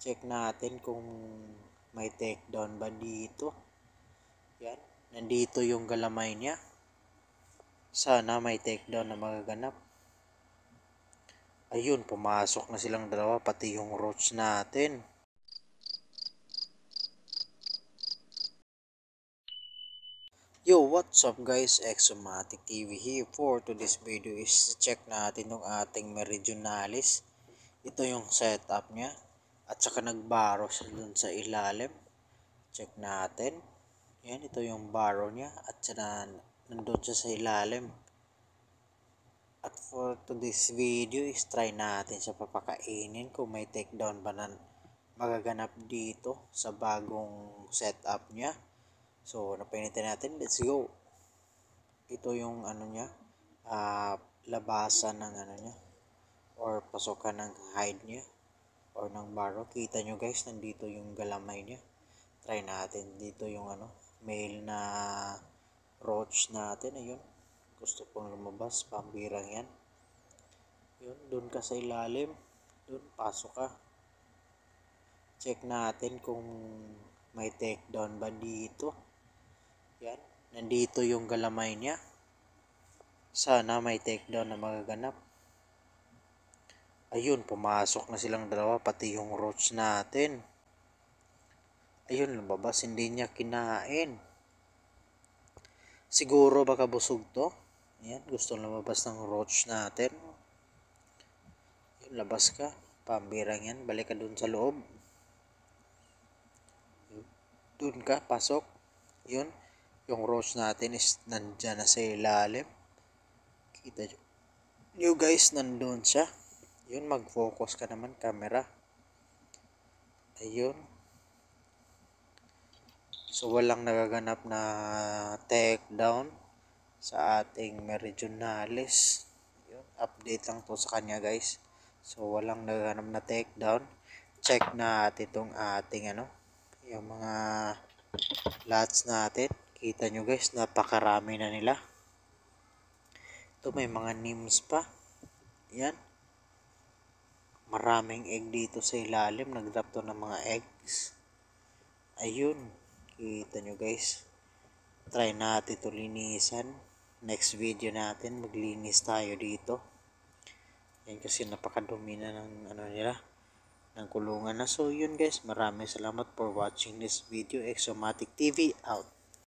Check natin kung may takedown ba dito. Yan. Nandito yung galamay niya. Sana may takedown na magaganap. Ayun, pumasok na silang dalawa, pati yung roach natin. Yo, what's up guys? Exomatic TV here. For today's video is check natin yung ating Meridionalis. Ito yung setup niya. At saka nagbaro siya dun sa ilalim. Check natin. Yan, ito yung baro niya. At saka nandun siya sa ilalim. At for today's video is try natin siya papakainin kung may takedown ba na magaganap dito sa bagong setup niya. So, napinitin natin. Let's go. Ito yung ano niya, labasan ng ano niya or pasokan ng hide niya or ng baro. Kita nyo guys, nandito yung galamay niya. Try natin dito yung ano, male na roach natin. Ayun. Gusto kong lumabas, pambirang yan. Yun, doon ka sa ilalim. Doon, pasok ka. Check natin kung may takedown ba dito. Yan, nandito yung galamay niya. Sana may takedown na magaganap. Ayun, pumasok na silang dalawa, pati yung roach natin. Ayun, lumabas, hindi niya kinain. Siguro baka busog to. Yan, gusto lumabas ng roach natin. Yun, labas ka. Pambirang yan. Balik ka dun sa loob. Dun ka, pasok. Yun, yung roach natin is nandyan na sa ilalim. Kita nyo guys, nandun siya. Yun, mag-focus ka naman, camera. Ayun. So, walang nagaganap na takedown sa ating Meridionalis. Yun, update lang to sa kanya guys. So, walang nagaganap na takedown. Check natin itong ating ano, yung mga lots natin. Kita nyo guys, napakarami na nila. Ito may mga nems pa. Yan. Maraming egg dito sa ilalim. Nag-drop to ng mga eggs. Ayun. Kita nyo guys. Try natin ito linisan. Next video natin, maglinis tayo dito. Yan kasi napakadumi na ng ano nila, ng kulungan na. So yun guys, maraming salamat for watching this video. Exomatic TV out.